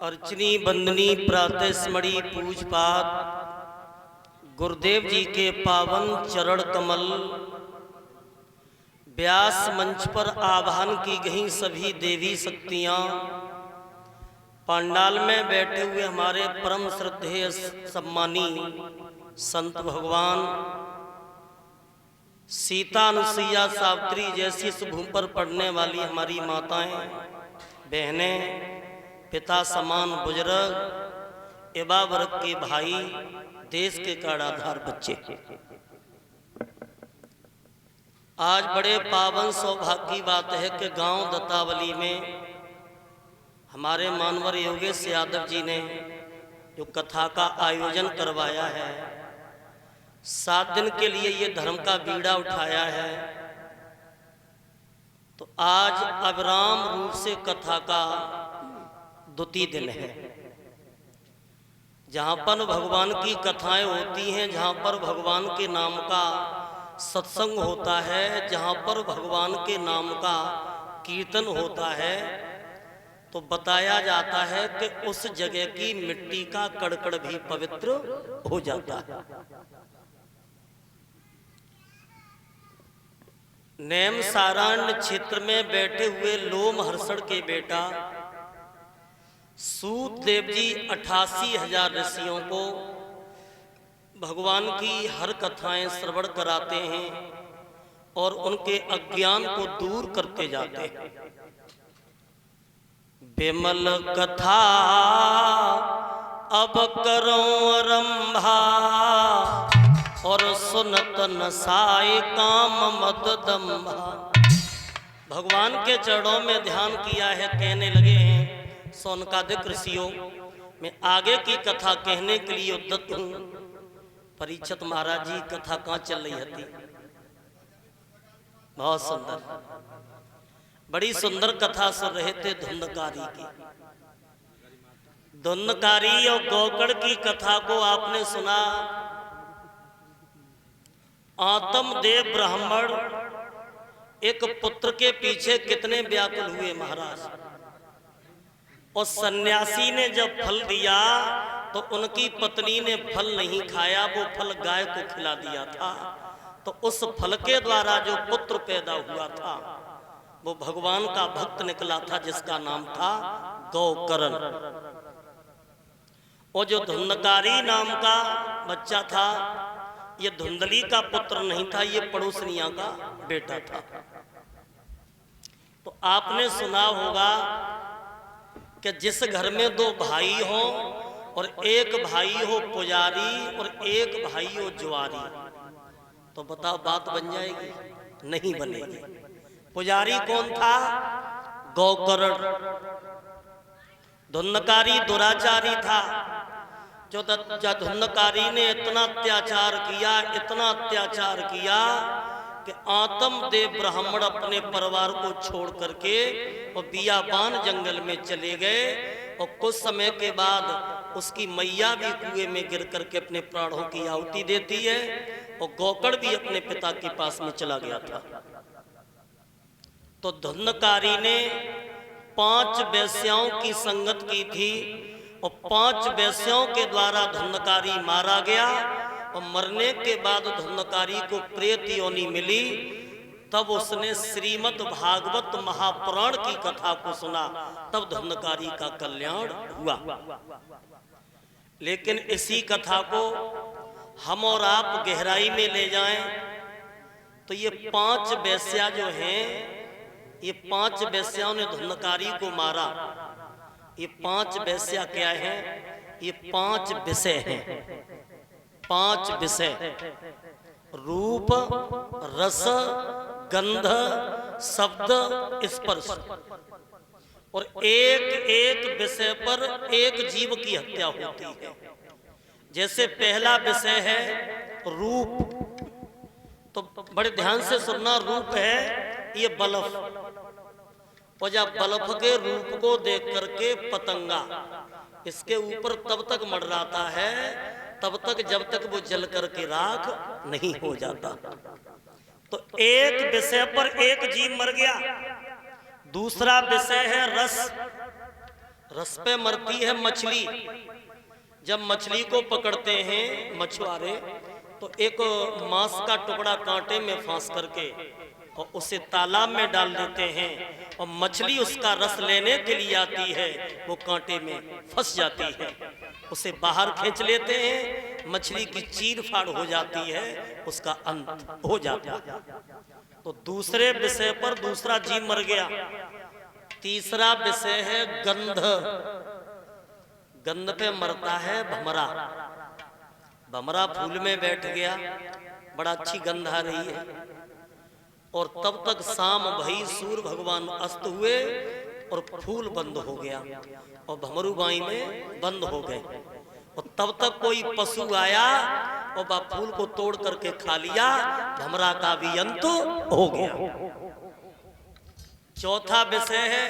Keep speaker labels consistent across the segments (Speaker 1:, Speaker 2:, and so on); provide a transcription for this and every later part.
Speaker 1: अर्चनी बंदनी प्रातः स्मरी पूजपाठ गुरुदेव जी के पावन चरण कमल। व्यास मंच पर आवाहन की गई सभी देवी शक्तियां, पंडाल में बैठे हुए हमारे परम श्रद्धेय सम्मानी संत भगवान, सीता अनुसुईया सावित्री जैसी इस भूमि पर पढ़ने वाली हमारी माताएं बहनें, पिता समान बुजुर्ग एवं वर्ग के भाई, देश के काराधार बच्चे, आज बड़े पावन सौभाग्य की बात है कि गांव दत्तावली में हमारे मानवर योगेश यादव जी ने जो कथा का आयोजन करवाया है, 7 दिन के लिए ये धर्म का बीड़ा उठाया है। तो आज अविराम रूप से कथा का द्वितीय दिन है, जहाँ पर भगवान की कथाएं होती हैं, जहाँ पर भगवान के नाम का सत्संग होता है, जहाँ पर भगवान के नाम का कीर्तन होता है, तो बताया जाता है कि उस जगह की मिट्टी का कड़कड़ भी पवित्र हो जाता है। नेम सारण्य क्षेत्र में बैठे हुए लोमहर्षण के बेटा सूत देव जी 88,000 ऋषियों को भगवान की हर कथाएं श्रवण कराते हैं और उनके अज्ञान को दूर करते जाते हैं। बिमल कथा अब करो आरंभा और सुनत नसाए काम मद दम्भा। भगवान के चरणों में ध्यान किया है, कहने लगे हैं सौनकादिक ऋषियों, मैं आगे की कथा कहने के लिए उद्यत हूँ। परीक्षित महाराज जी कथा कहाँ चल रही थी? बहुत सुंदर, बड़ी सुंदर कथा सुन रहे थे धुंधकारी की। धुंधकारी और गौकड़ की कथा को आपने सुना। आत्मदेव ब्राह्मण एक पुत्र के पीछे कितने व्याकुल हुए महाराज, और सन्यासी ने जब फल दिया तो उनकी पत्नी ने फल नहीं खाया, वो फल गाय को खिला दिया था। तो उस फल के द्वारा जो पुत्र पैदा हुआ था वो भगवान का भक्त निकला था, जिसका नाम था गौकर्ण। और जो धुंधकारी नाम का बच्चा था, ये धुंधली का पुत्र नहीं था, ये पड़ोसनिया का बेटा था। तो आपने सुना होगा कि जिस घर में 2 भाई हो और एक भाई हो पुजारी और एक भाई हो जुआरी, तो बताओ बात बन जाएगी? नहीं बनेगी। पुजारी कौन था? गौकर्ण। धुंधकारी दुराचारी था। जो धुंधकारी ने इतना अत्याचार किया, इतना अत्याचार किया कि आत्मदेव ब्राह्मण अपने परिवार को छोड़ करके और बियाबान जंगल में चले गए। और कुछ समय के बाद उसकी मैया भी कुएं में गिर करके अपने प्राणों की आहुति देती है, और गौकर्ण भी अपने पिता के पास में चला गया था। तो धुंधकारी ने 5 वेश्याओं की संगत की थी, और 5 वेश्याओं के द्वारा धुंधकारी मारा गया। और मरने के बाद धुंधकारी को प्रेत योनि मिली। तब उसने श्रीमद् भागवत महापुराण की कथा को सुना, तब धुंधकारी का कल्याण हुआ। लेकिन इसी कथा को हम और आप गहराई में ले जाएं तो ये 5 वेश्या जो हैं, ये 5 वेश्याओं ने धुंधकारी को मारा। ये 5 वेश्या क्या हैं? ये 5 विषय हैं। 5 विषय: रूप, रस, गंध, शब्द, स्पर्श। और एक एक विषय पर एक जीव की हत्या होती है। जैसे पहला विषय है रूप, तो बड़े ध्यान से सुनना। रूप है ये बल्ब, और जब बल्ब के रूप को देख करके पतंगा इसके ऊपर तब तक मंडराता है, तब तक जब तक वो जल करके राख नहीं हो जाता। तो एक विषय पर एक जीव मर गया। दूसरा विषय है रस, रस पे मरती है मछली। जब मछली को पकड़ते हैं मछुआरे तो एक मांस का टुकड़ा कांटे में फांस करके और उसे तालाब में डाल देते हैं और मछली उसका रस लेने के लिए आती है, वो कांटे में फंस जाती है, उसे बाहर खींच लेते हैं, मछली की चीर फाड़ हो जाती है, उसका अंत हो जाता है। तो दूसरे विषय पर दूसरा जीव मर गया। तीसरा विषय है गंध। गंध पे मरता है भमरा। भमरा फूल में बैठ गया, बड़ा अच्छी गंध आ रही है, और तब तक शाम भई, सूर्य भगवान अस्त हुए और फूल बंद हो गया और भमरूबाई में बंद हो गए। और तब तक कोई पशु आया और वह फूल को तोड़ करके खा लिया, भमरा का भी अंत हो गया। चौथा विषय है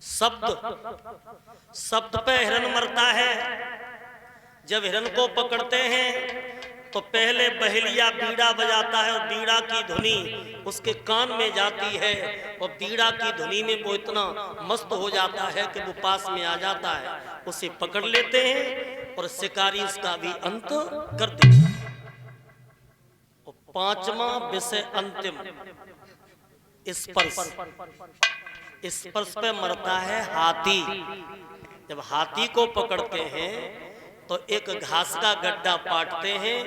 Speaker 1: शब्द। शब्द पे हिरण मरता है। जब हिरण को पकड़ते हैं तो पहले बहेलिया बीड़ा बजाता है और बीड़ा की धुनी उसके कान में जाती है और बीड़ा की धुनी में वो इतना मस्त हो जाता है कि वो पास में आ जाता है, उसे पकड़ लेते हैं और शिकारी उसका भी अंत कर देता है। और पांचवा विषय अंतिम स्पर्श। स्पर्श पे मरता है हाथी। जब हाथी को पकड़ते हैं तो एक घास का गड्ढा पाटते हैं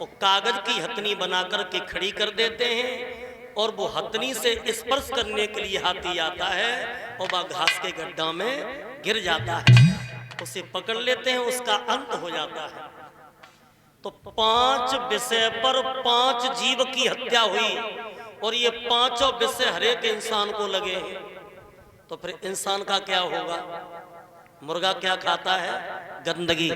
Speaker 1: और कागज की हथनी बनाकर के खड़ी कर देते हैं और वो हथनी से स्पर्श करने के लिए हाथी आता है और वह घास के गड्ढा में गिर जाता है, उसे पकड़ लेते हैं, उसका अंत हो जाता है। तो 5 विषय पर 5 जीव की हत्या हुई और ये पांचों विषय हरेक इंसान को लगे हैं। तो फिर इंसान का क्या होगा? मुर्गा क्या खाता है? गंदगी।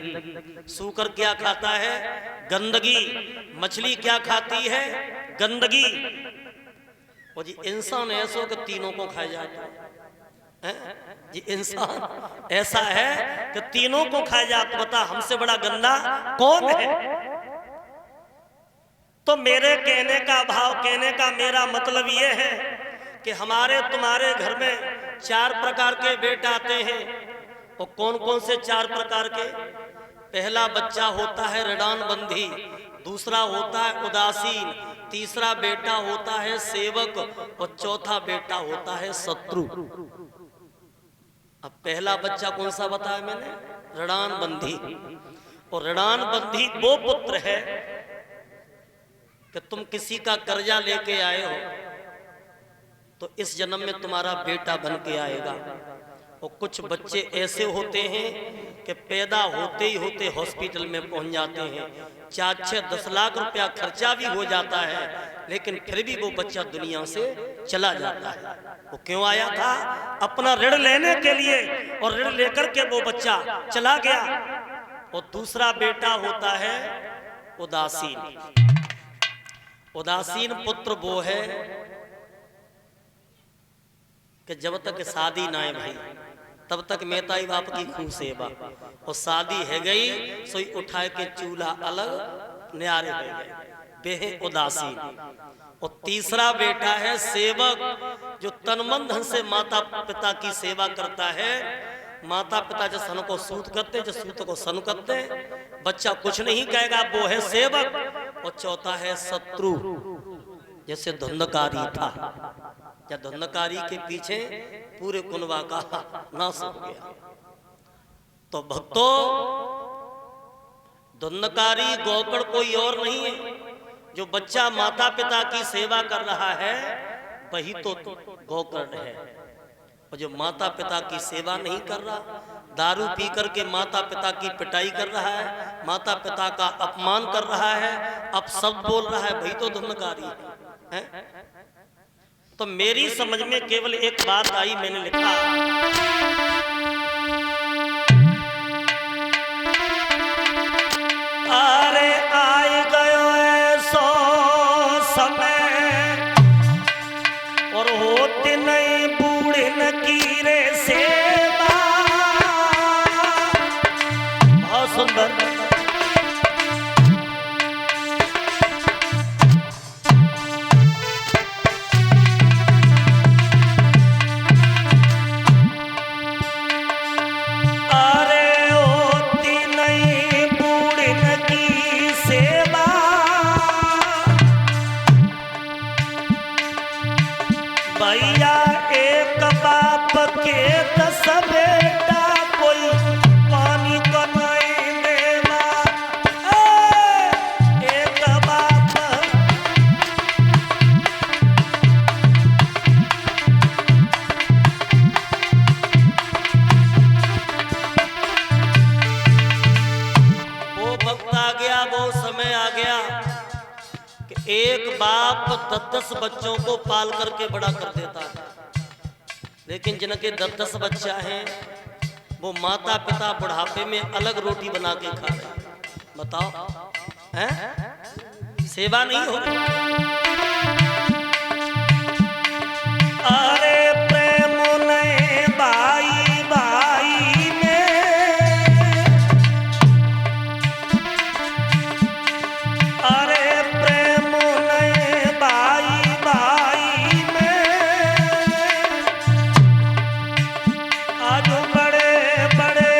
Speaker 1: सूकर क्या खाता है? गंदगी। मछली क्या खाती है? गंदगी। और जी इंसान ऐसा कि तीनों को खा जाता है। जी इंसान ऐसा है कि तीनों को खा जाता। बता हमसे बड़ा गंदा कौन है? तो मेरे कहने का भाव, कहने का मेरा मतलब ये है कि हमारे तुम्हारे घर में 4 प्रकार के बेटे आते हैं। और कौन कौन से 4 प्रकार के? पहला बच्चा होता है ऋणान बंधी, दूसरा होता है उदासीन, तीसरा बेटा होता है सेवक और चौथा बेटा होता है शत्रु। अब पहला बच्चा कौन सा बताया मैंने? ऋणान बंधी। और ऋणान बंधी वो पुत्र है कि तुम किसी का कर्जा लेके आए हो तो इस जन्म में तुम्हारा बेटा बन के आएगा। और कुछ बच्चे ऐसे होते हैं कि पैदा होते ही होते हॉस्पिटल में पहुंच जाते हैं, 4-6-10 लाख रुपया खर्चा भी हो जाता है, लेकिन फिर भी वो बच्चा दुनिया से चला जाता है। वो क्यों आया था? अपना ऋण लेने के लिए, और ऋण लेकर के वो बच्चा चला गया। और दूसरा बेटा होता है उदासीन। उदासीन पुत्र वो है कि जब तक शादी ना है भाई तब तक मेहताई बाप की खूब सेवा, और शादी है गई सोई उठा के चूल्हा अलग न्यारे हो गए, बेहे उदासीन। और तीसरा बेटा है सेवक, जो तन मन धन से माता पिता की सेवा करता है। माता पिता जो सन को सूत करते, जो सूत को सन करते, बच्चा कुछ नहीं कहेगा, वो है सेवक। और चौथा है शत्रु, जैसे धुंधकारी था, या धुंधकारी के पीछे पूरे कुनबा का नाश हो गया। तो भक्तों, धुंधकारी गौकड़ कोई और नहीं है। जो बच्चा माता पिता की सेवा कर रहा है वही तो गौकर्ण है। और जो माता पिता की सेवा नहीं कर रहा, दारू पी करके माता पिता की पिटाई कर रहा है, माता पिता का अपमान कर रहा है, अपशब्द बोल रहा है, वही तो धुंधकारी है। तो मेरी समझ में केवल एक बात आई, मैंने लिखा अरे आई गयो ऐसो समय और होते नहीं बूढ़े की रे सेवा। बहुत सुंदर। एक बाप 10-10 बच्चों को पाल करके बड़ा कर देता है, लेकिन जिनके 10-10 बच्चा हैं वो माता पिता बुढ़ापे में अलग रोटी बना के खा रहे हैं। बताओ, हैं? सेवा नहीं हो रही। अरे प्रेम ने भाई भाई में, अरे प्रेम ने भाई भाई में, आज बड़े बड़े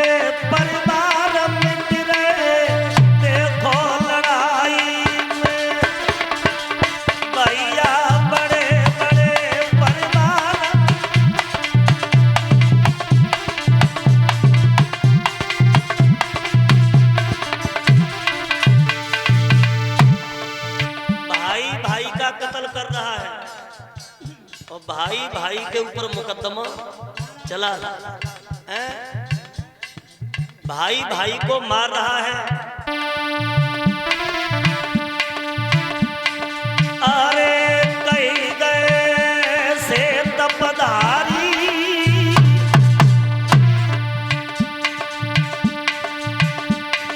Speaker 1: परिवार मिट रहे देखो लड़ाई में। भैया बड़े बड़े परिवार, भाई भाई का कत्ल कर रहा है और भाई भाई के ऊपर मुकदमा चला है, भाई भाई को मार रहा है। अरे कहीं गए से तपधारी,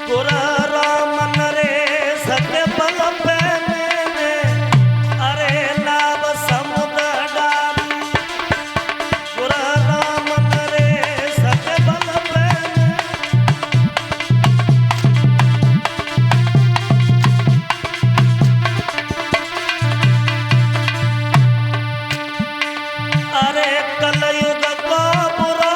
Speaker 1: गुरु रामन रे सके बल पे मैंने, अरे नाव समुद्र डाली, गुरु रामन रे सके बल पे अरे कलयुग को बुरो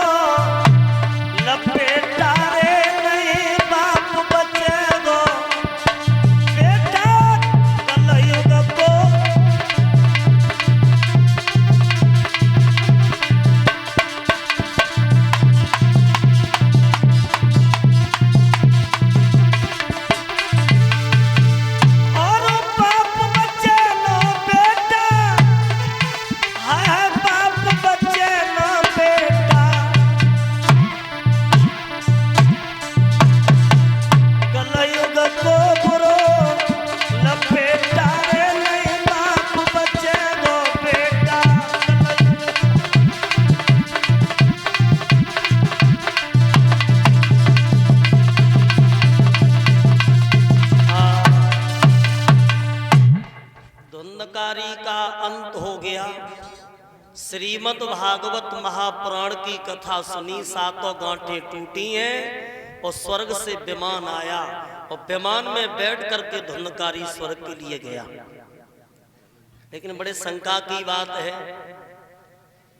Speaker 1: लपेटा रे, नहीं बाप बचे गो बेटा कलयुग को। और बाप बचे नो बेटा, हाय बाप बच्चे ना बेटा, कलयुग को बुरो लपेटा रे, नहीं बाप बच्चे गो बेटा। धुंधकारी का अंत हो गया। श्रीमद् भागवत महापुराण की कथा सुनी, सातों गांठें टूटी हैं और स्वर्ग से विमान आया और विमान में बैठ करके धुंधकारी स्वर्ग के लिए गया। लेकिन बड़े शंका की बात है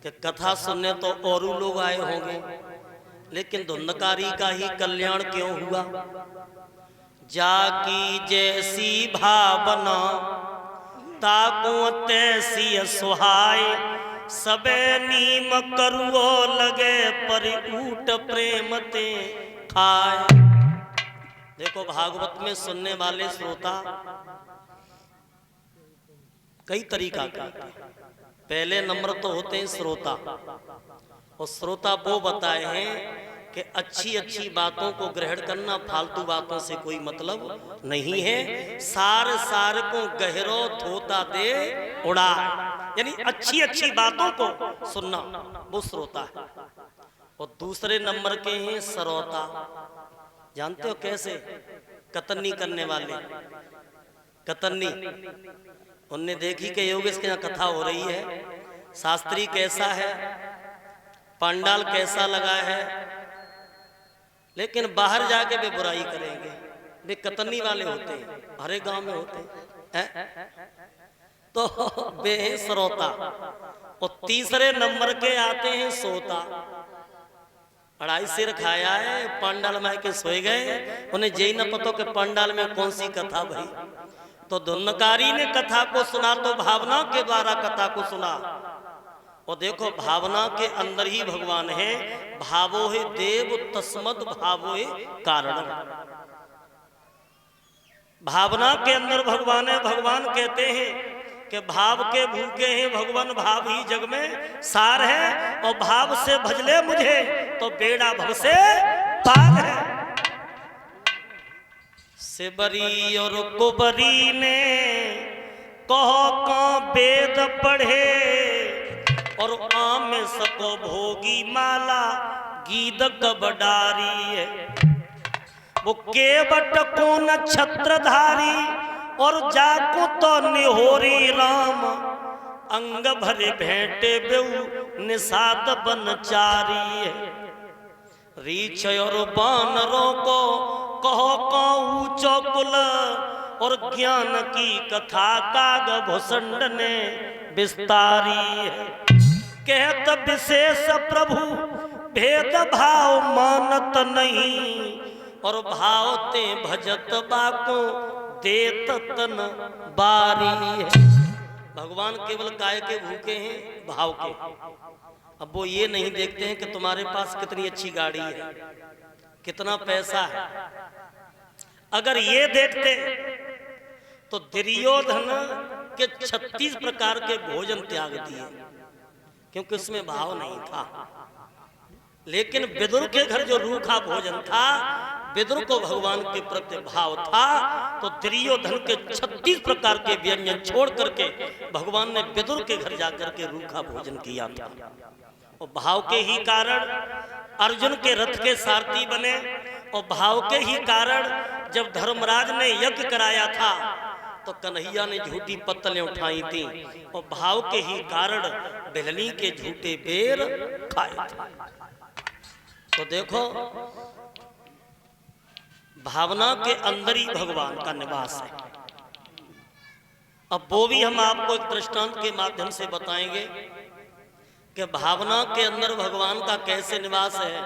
Speaker 1: कि कथा सुनने तो और लोग आए होंगे, लेकिन धुंधकारी का ही कल्याण क्यों हुआ? जाकी जैसी भावना ताकू तैसी सुहाय, सबे नीम करुओ लगे पर ऊट प्रेम ते खाए। देखो भागवत में सुनने वाले श्रोता कई तरीका के, पहले नंबर तो होते हैं श्रोता, और श्रोता वो बताए हैं कि अच्छी अच्छी बातों को ग्रहण करना, फालतू बातों से कोई मतलब नहीं है। सार सार को गहरो थोता दे उड़ा, यानी अच्छी अच्छी बातों को सुनना वो श्रोता है। और दूसरे नंबर के हैं श्रोता। जानते हो कैसे? कतरनी करने वाले, कतरनी। उनने देखी कि योगेश के यहाँ कथा हो रही है, शास्त्री कैसा है, पंडाल कैसा लगा है, लेकिन बाहर जाके वे बुराई करेंगे। वे कतरनी वाले होते हैं, हर एक गांव में होते हैं। तो वे हैं श्रोता। और तीसरे नंबर के आते हैं सोता। अढ़ाई सिर खाया है, पंडाल में के सोए गए, उन्हें यही न पता कि पंडाल में कौन सी कथा भई। तो धुंधकारी ने कथा को सुना तो भावना के द्वारा कथा को सुना। और देखो भावना के अंदर ही भगवान है। भावो है देव तस्मद भावो है कारण। भावना के अंदर भगवान है। भगवान कहते हैं कि भाव के भूखे हैं भगवान, भाव ही जग में सार है। और भाव से भजले मुझे तो बेड़ा भव से पार है। सिबरी और कुबरी ने कहो का वेद पढ़े और आम सको भोगी माला गीत कबडारी है। वो केवट को नक्षत्रधारी और जाको तो निहोरी राम अंग भरे भेंटे बेऊ निषाद बनचारी है। रीछ और बानरों को कहो को ऊंचो कुल और ज्ञान की कथा काग भुसंड ने विस्तारी है। कहत विशेष प्रभु भेद भाव मानत नहीं और भावते भजत बाको देत तन बारी है। भगवान केवल काय के भूखे हैं, भाव के। अब वो ये नहीं देखते हैं कि तुम्हारे पास कितनी अच्छी गाड़ी है, कितना पैसा है। अगर ये देखते तो दुर्योधन के 36 प्रकार के भोजन त्याग दिए, क्योंकि उसमें भाव नहीं था। लेकिन विदुर के घर जो रूखा भोजन था, विदुर को भगवान के प्रति भाव था, तो दुर्योधन के 36 प्रकार के व्यंजन छोड़ करके भगवान ने विदुर के घर जाकर के रूखा भोजन किया था। और भाव के ही कारण अर्जुन के रथ के सारथी बने, और भाव के ही कारण जब धर्मराज ने यज्ञ कराया था तो कन्हैया ने झूठी पत्तलें उठाई थी, और भाव के ही कारण बिलनी के झूठे बेर खाए थे। तो देखो, भावना के अंदर ही भगवान का निवास है। अब वो भी हम आपको एक दृष्टांत के माध्यम से बताएंगे कि भावना के अंदर भगवान का कैसे निवास है।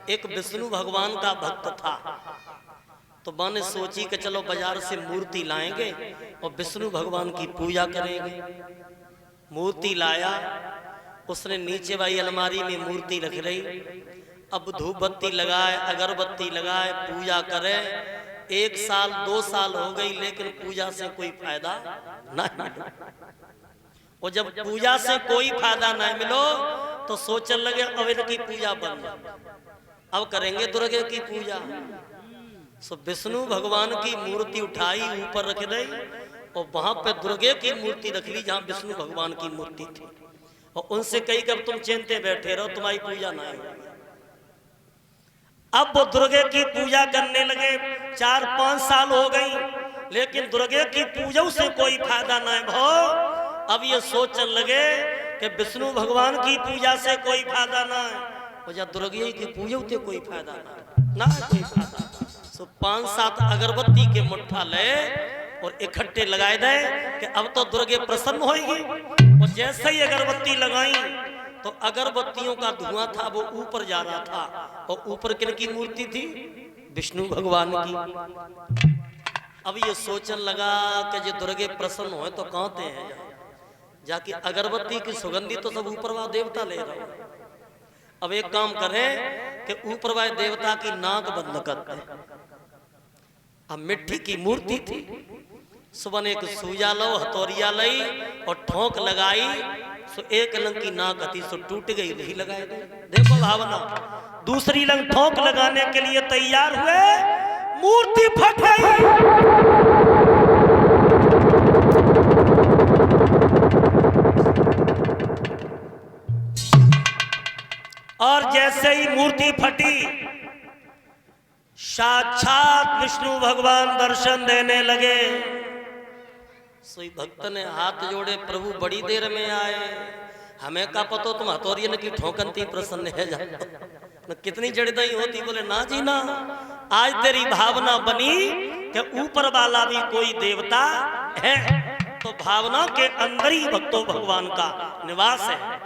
Speaker 1: एक विष्णु भगवान का भक्त था, तो मैंने सोची कि चलो बाजार से मूर्ति लाएंगे और विष्णु भगवान की पूजा करेंगे। मूर्ति लाया, उसने नीचे वाली अलमारी में मूर्ति रख रही। अब धूप बत्ती लगाए, अगरबत्ती लगाए, पूजा करे। 1 साल 2 साल हो गई, लेकिन पूजा से कोई फायदा नहीं। और जब पूजा से कोई फायदा नहीं मिलो तो सोचने लगे अब इनकी पूजा बंद, अब करेंगे दुर्गे की पूजा। सो विष्णु भगवान की मूर्ति उठाई, ऊपर रख दी, और वहां पे दुर्गे की मूर्ति रख ली जहां विष्णु भगवान की मूर्ति थी। और उनसे कही कि अब तुम चिंते बैठे रहो, तुम्हारी पूजा ना होगी। अब वो दुर्गे की पूजा करने लगे। 4-5 साल हो गई, लेकिन दुर्गे की पूजा से कोई फायदा नहीं भो। अब ये सोचने लगे कि विष्णु भगवान की पूजा से कोई फायदा ना है, और जब दुर्गे की पूजा से कोई फायदा ना कोई फायदा। सो 5-7 अगरबत्ती के मुट्ठा ले और इकट्ठे लगाए दे कि अब तो दुर्गे प्रसन्न होगी। और जैसे ही अगरबत्ती लगाई तो अगरबत्तियों का धुआं था वो ऊपर जा रहा था, और ऊपर किनकी मूर्ति थी? विष्णु भगवान की। अब ये सोचने लगा कि जो दुर्गे प्रसन्न हो तो कहते हैं जाके अगरबत्ती की सुगंधी तो सब ऊपर वाला देवता ले रहा हो। अब एक काम करें कि ऊपर वाले देवता की नाक बंद करते हैं। अब मिट्टी की मूर्ति थी, सुबह एक सूजा लो, हथौरिया लई और ठोंक लगाई, सो एक लंग की नाक थी सो टूट गई, नहीं लगाए गए। देखो भावना, दूसरी लंग ठोंक लगाने के लिए तैयार हुए, मूर्ति फट गई। और जैसे ही मूर्ति फटी, साक्षात विष्णु भगवान दर्शन देने लगे। सोई भक्त ने हाथ जोड़े, प्रभु बड़ी देर में आए, हमें का पतो तुम हथौरियन की ठोकन थी प्रसन्न है जाओ। कितनी जड़दई होती, बोले ना जी ना, आज तेरी भावना बनी कि ऊपर वाला भी कोई देवता है। तो भावना के अंदर ही भक्तों भगवान का निवास है।